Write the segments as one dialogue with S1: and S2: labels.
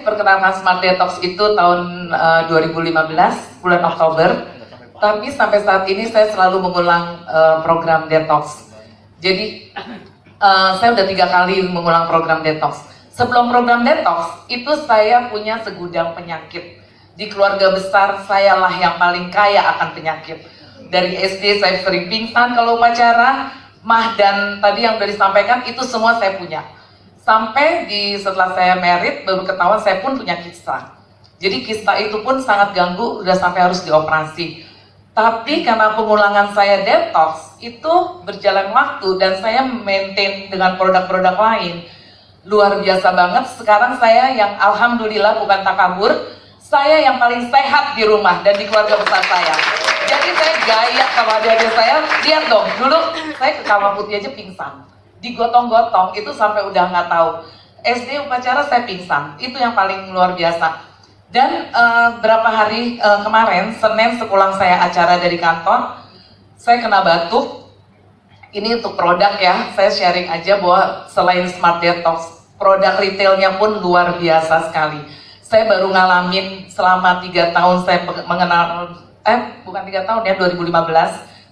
S1: diperkenalkan Smart Detox itu tahun 2015, bulan Oktober. Tapi sampai saat ini saya selalu mengulang program detox. Jadi saya udah 3 kali mengulang program detox. Sebelum program detox, itu saya punya segudang penyakit. Di keluarga besar, sayalah yang paling kaya akan penyakit. Dari SD saya sering pingsan kalau upacara, mah dan tadi yang udah disampaikan, itu semua saya punya. Sampai setelah saya married, baru ketahuan saya pun punya kista. Jadi kista itu pun sangat ganggu, udah sampai harus dioperasi. Tapi karena pengulangan saya detox, itu berjalan waktu dan saya maintain dengan produk-produk lain. Luar biasa banget, sekarang saya yang alhamdulillah bukan takabur, saya yang paling sehat di rumah dan di keluarga besar saya. Jadi saya gaya sama adik-adik saya, lihat dong, dulu saya ke Kawah Putih aja pingsan. Digotong-gotong, itu sampai udah nggak tahu. SD upacara saya pingsan, itu yang paling luar biasa. Dan berapa hari kemarin, Senin sepulang saya acara dari kantor, saya kena batuk. Ini untuk produk ya, saya sharing aja bahwa selain Smart Detox, produk retailnya pun luar biasa sekali. Saya baru ngalamin selama 3 tahun saya mengenal, bukan 3 tahun ya, 2015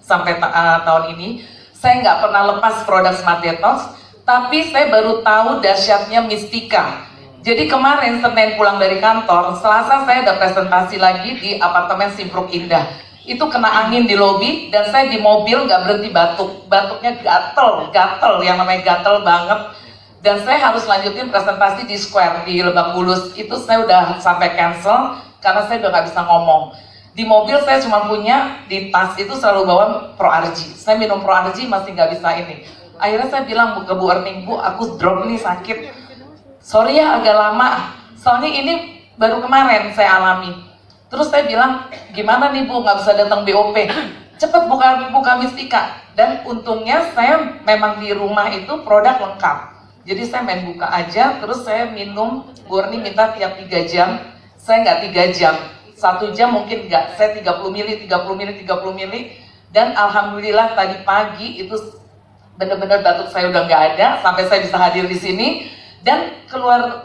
S1: sampai tahun ini, saya nggak pernah lepas produk Smart Detox, tapi saya baru tahu dahsyatnya Mistika. Jadi kemarin Senin pulang dari kantor, Selasa saya ada presentasi lagi di apartemen Simpruk Indah. Itu kena angin di lobi dan saya di mobil nggak berhenti batuk. Batuknya gatel, yang namanya gatel banget. Dan saya harus lanjutin presentasi di Square di Lebak Bulus. Itu saya udah sampai cancel karena saya udah nggak bisa ngomong. Di mobil saya cuma punya, di tas itu selalu bawa ProArgi. Saya minum ProArgi masih nggak bisa ini. Akhirnya saya bilang ke Bu Erning, Bu aku drop nih sakit. Sorry ya agak lama, soalnya ini baru kemarin saya alami. Terus saya bilang, gimana nih Bu, nggak bisa datang BOP? Cepet buka Mistika. Dan untungnya saya memang di rumah itu produk lengkap. Jadi saya main buka aja, terus saya minum, Bu Erni minta tiap 3 jam. Saya nggak 3 jam, 1 jam mungkin nggak, saya 30 mili. Dan alhamdulillah tadi pagi itu benar-benar batuk saya udah nggak ada, sampai saya bisa hadir di sini. Dan keluar,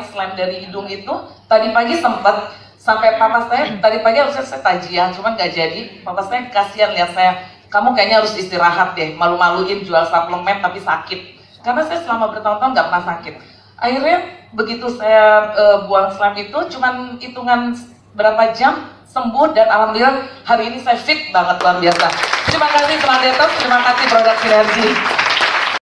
S1: selain dari hidung itu, tadi pagi sempat, sampai papa saya, tadi pagi harusnya saya tajiah, cuman nggak jadi. Papa saya kasihan lihat saya, kamu kayaknya harus istirahat deh, malu-maluin jual suplemen tapi sakit. Karena saya selama bertahun-tahun nggak pernah sakit. Akhirnya begitu saya buang slime itu, cuman hitungan berapa jam, sembuh dan alhamdulillah hari ini saya fit banget, luar biasa. Terima kasih Smart Detox, terima kasih produk Sinergi.